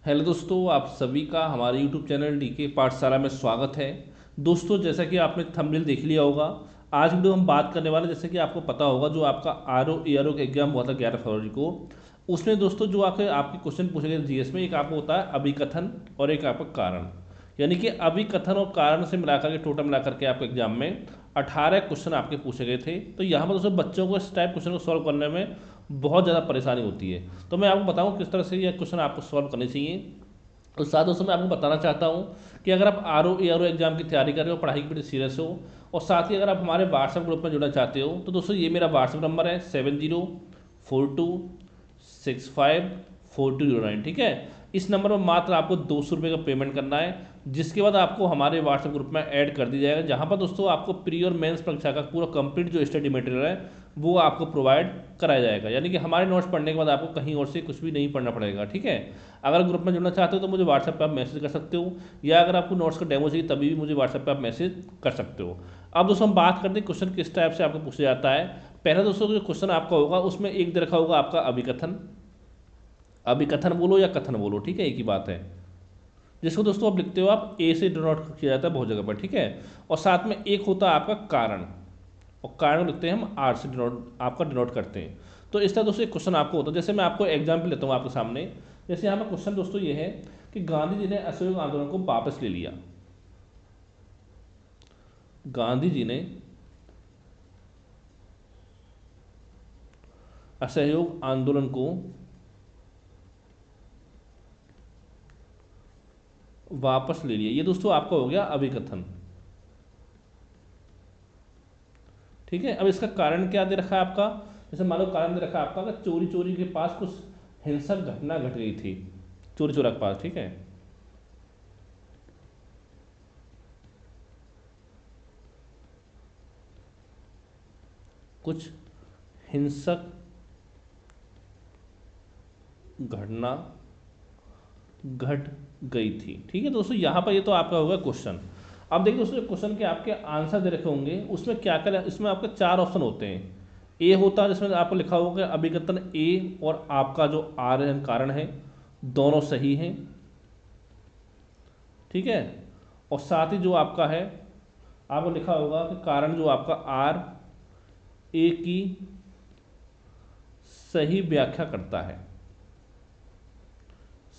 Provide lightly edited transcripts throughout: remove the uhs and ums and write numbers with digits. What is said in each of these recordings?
Hello दोस्तों, आप सभी का हमारे यूट्यूब चैनल डीके पाठशाला में स्वागत है। दोस्तों, जैसा कि आपने थंबनेल देख लिया होगा, आज वीडियो हम बात करने वाले, जैसे कि आपको पता होगा, जो आपका आर ओ का एग्जाम हुआ था 11 फरवरी को। उसमें दोस्तों जो आपके क्वेश्चन पूछे गए जीएस में, एक आपको होता है अभिकथन और एक आपका कारण। यानी कि अभिकथन और कारण से मिलाकर के टोटल मिलाकर के आपके एग्जाम में 18 क्वेश्चन आपके पूछे गए थे। तो यहाँ पर दोस्तों बच्चों को इस टाइप क्वेश्चन को सॉल्व करने में बहुत ज़्यादा परेशानी होती है। तो मैं आपको बताऊँ किस तरह से ये क्वेश्चन आपको सॉल्व करने चाहिए। और साथ दोस्तों मैं आपको बताना चाहता हूँ कि अगर आप आर ओ एग्जाम की तैयारी कर रहे हो, पढ़ाई के प्रति सीरियस हो, और साथ ही अगर आप हमारे व्हाट्सएप ग्रुप में जुड़ना चाहते हो, तो दोस्तों ये मेरा व्हाट्सएप नंबर है 7042654209। ठीक है, इस नंबर पर मात्र आपको 200 रुपये का पेमेंट करना है, जिसके बाद आपको हमारे व्हाट्सएप ग्रुप में ऐड कर दिया जाएगा, जहाँ पर दोस्तों आपको प्री और मेंस परीक्षा का पूरा कंप्लीट जो स्टडी मटेरियल है वो आपको प्रोवाइड कराया जाएगा। यानी कि हमारे नोट्स पढ़ने के बाद आपको कहीं और से कुछ भी नहीं पढ़ना पड़ेगा। ठीक है, अगर ग्रुप में जुड़ना चाहते हो तो मुझे व्हाट्सएप पे आप मैसेज कर सकते हो, या अगर आपको नोट्स का डेमो चाहिए तभी भी मुझे व्हाट्सएप पे आप मैसेज कर सकते हो। अब दोस्तों हम बात करते हैं क्वेश्चन किस टाइप से आपको पूछा जाता है। पहला दोस्तों जो क्वेश्चन आपका होगा उसमें एक दे रखा होगा आपका अभिकथन। अभिकथन बोलो या कथन बोलो, ठीक है, एक ही बात है। जिसको दोस्तों आप लिखते हो, आप ए से डिनोट किया जाता है बहुत जगह पर। ठीक है, और साथ में एक होता है आपका कारण, और कारण लिखते हैं हम आर से डिनोट, आपका डिनोट करते हैं। तो इस तरह दोस्तों एक क्वेश्चन आपको होता है। जैसे मैं आपको एग्जाम्पल लेता हूँ आपके सामने। जैसे यहाँ पर क्वेश्चन दोस्तों ये है कि गांधी जी ने असहयोग आंदोलन को वापस ले लिया। गांधी जी ने असहयोग आंदोलन को वापस ले लिया, ये दोस्तों आपका हो गया अभिकथन। ठीक है, अब इसका कारण क्या दे रखा है आपका। जैसे मान लो कारण दे रखा है आपका कि चोरी चोरी के पास कुछ हिंसक घटना घट गई थी, चोरी चोरा के पास। ठीक है, कुछ हिंसक घटना घट गई थी। ठीक है दोस्तों, यहाँ पर ये तो आपका होगा क्वेश्चन। अब देखिए दोस्तों, क्वेश्चन के आपके आंसर दे रखे होंगे, उसमें क्या क्या, इसमें आपके 4 ऑप्शन होते हैं। ए होता है जिसमें आपको लिखा होगा अभिकथन ए और आपका जो आर है कारण है, दोनों सही हैं। ठीक है, और साथ ही जो आपका है, आपको लिखा होगा कि कारण जो आपका आर ए की सही व्याख्या करता है,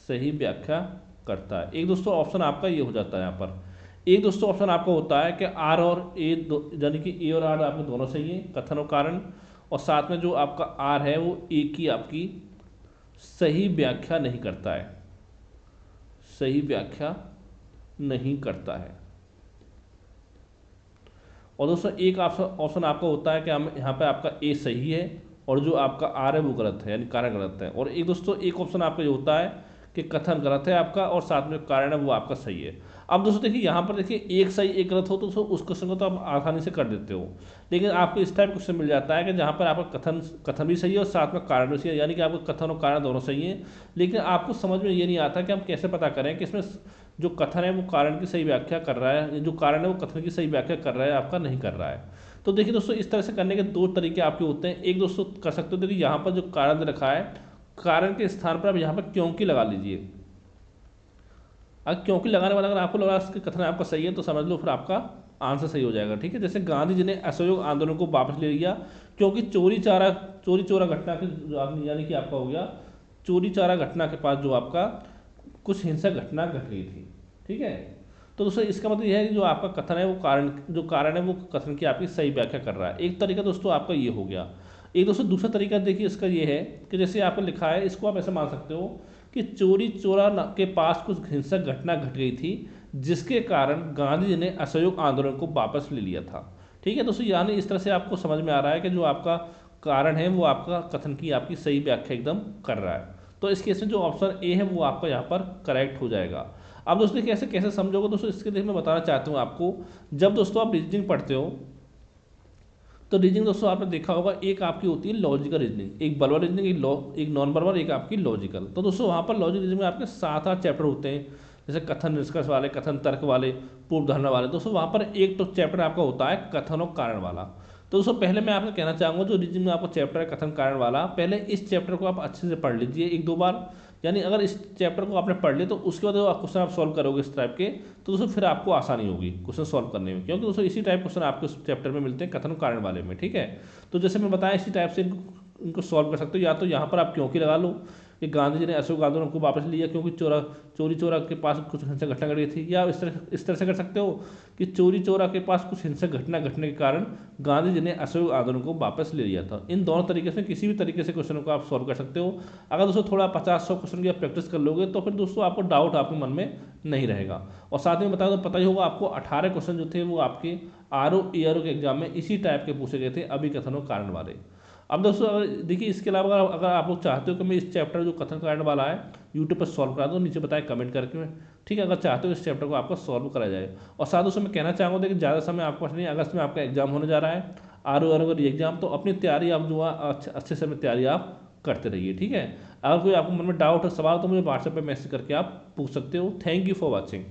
सही व्याख्या करता है। एक दोस्तों ऑप्शन आपका ये हो जाता है यहाँ पर। एक दोस्तों ऑप्शन आपका होता है कि आर और ए, यानी कि ए और आर आपके दोनों सही हैं, कथन और कारण, और साथ में जो आपका आर है वो ए की आपकी सही व्याख्या नहीं करता है, सही व्याख्या नहीं करता है। और दोस्तों एक ऑप्शन आपका होता है कि हम यहाँ पे आपका ए सही है और जो आपका आर है वो गलत है, यानी कारण गलत है। और एक दोस्तों एक ऑप्शन आपका ये होता है कि कथन गलत है आपका और साथ में कारण है वो आपका सही है। अब दोस्तों देखिए यहाँ पर देखिए एक सही एक गलत हो तो उस क्वेश्चन को तो आप आसानी से कर देते हो, लेकिन आपको इस टाइप क्वेश्चन मिल जाता है कि जहाँ पर आपका कथन कथन भी सही है और साथ में कारण भी सही है, यानी कि आपको कथन और कारण दोनों सही है, लेकिन आपको समझ में ये नहीं आता कि हम कैसे पता करें कि इसमें जो कथन है वो कारण की सही व्याख्या कर रहा है, जो कारण है वो कथन की सही व्याख्या कर रहा है, आपका नहीं कर रहा है। तो देखिए दोस्तों, इस तरह से करने के दो तरीके आपके होते हैं। एक दोस्तों कर सकते हो, देखिए यहाँ पर जो कारण दे रखा है, कारण के स्थान पर आप यहाँ पर क्योंकि लगा लीजिए। अगर क्योंकि लगाने वाला अगर आपको लगा कि कथन आपका सही है तो समझ लो फिर आपका आंसर सही हो जाएगा। ठीक है, जैसे गांधी जी ने असहयोग आंदोलन को वापस ले लिया क्योंकि चोरी चोरा घटना के यानी कि आपका हो गया चोरी चारा घटना के पास जो आपका कुछ हिंसक घटना घट गई थी। ठीक है, तो दोस्तों इसका मतलब यह है कि जो आपका कथन है वो कारण, जो कारण है वो कथन की आपकी सही व्याख्या कर रहा है। एक तरीका दोस्तों आपका ये हो गया। एक दोस्तों दूसरा तरीका देखिए इसका ये है कि जैसे आपको लिखा है, इसको आप ऐसे मान सकते हो कि चोरी चोरा के पास कुछ हिंसक घटना घट गई थी जिसके कारण गांधी जी ने असहयोग आंदोलन को वापस ले लिया था। ठीक है दोस्तों, यानी इस तरह से आपको समझ में आ रहा है कि जो आपका कारण है वो आपका कथन की आपकी सही व्याख्या एकदम कर रहा है। तो इस केस में जो ऑप्शन ए है वो आपका यहाँ पर करेक्ट हो जाएगा। अब दोस्तों देखिए ऐसे कैसे समझोगे दोस्तों, इसके लिए मैं बताना चाहता हूँ आपको। जब दोस्तों आप रीजनिंग पढ़ते हो तो रीजनिंग दोस्तों आपने देखा होगा, एक आपकी होती है लॉजिकल रीजनिंग, एक वर्बल रीजनिंग, एक नॉन वर्बल, एक आपकी लॉजिकल। तो दोस्तों वहाँ पर लॉजिकल रीजनिंग में आपके 7-8 चैप्टर होते हैं, जैसे कथन निष्कर्ष वाले, कथन तर्क वाले, पूर्व धारणा वाले। दोस्तों वहाँ पर एक तो चैप्टर आपका होता है कथन और कारण वाला। तो दोस्तों पहले मैं आपको कहना चाहूँगा, जो रीजनिंग में आपको चैप्टर है कथन कारण वाला, पहले इस चैप्टर को आप अच्छे से पढ़ लीजिए एक दो बार। यानी अगर इस चैप्टर को आपने पढ़ लिया तो उसके बाद क्वेश्चन आप सॉल्व करोगे इस टाइप के, तो दोस्तों फिर आपको आसानी होगी क्वेश्चन सॉल्व करने में, क्योंकि दोस्तों इसी टाइप क्वेश्चन आपके उस चैप्टर में मिलते हैं कथन कारण वाले में, ठीक है। तो जैसे मैं बताया इसी टाइप से इनको सॉल्व कर सकते हो। या तो यहाँ पर आप क्योंकि लगा लो कि गांधी जी ने अशोक आंदोलन को वापस लिया क्योंकि चोरी चोरा के पास कुछ हिंसक घटना घटी थी। या इस तरह से कर सकते हो कि चोरी चोरा के पास कुछ हिंसक घटना घटने के कारण गांधी जी ने अशोक आंदोलन को वापस ले लिया था। इन दोनों तरीके से किसी भी तरीके से क्वेश्चन को आप सॉल्व कर सकते हो। अगर दोस्तों थोड़ा 50-100 क्वेश्चन की आप प्रैक्टिस कर लोगे तो फिर दोस्तों आपको डाउट आपके मन में नहीं रहेगा। और साथ में बता दो, पता ही होगा आपको 18 क्वेश्चन जो थे वो आपके आर ओ के एग्जाम में इसी टाइप के पूछे गए थे, अभिकथनों कारण वाले। अब दोस्तों अगर देखिए इसके अलावा अगर आप लोग चाहते हो कि मैं इस चैप्टर जो कथन कारण वाला है यूट्यूब पर सॉल्व करा दूँ, नीचे बताएं कमेंट करके मैं, ठीक है, अगर चाहते हो इस चैप्टर को आपको सॉल्व करा जाए। और साथ दोस्तों मैं कहना चाहूँगा देखिए ज़्यादा समय आपके पास नहीं, अगस्त में आपका एग्जाम होने जा रहा है आर ओ का एग्जाम, तो अपनी तैयारी आप जो है अच्छे से अपनी तैयारी आप करते रहिए, ठीक है। अगर कोई आपको मन में डाउट है, सवाल, तो मुझे व्हाट्सएप पर मैसेज करके आप पूछ सकते हो। Thank you for watching.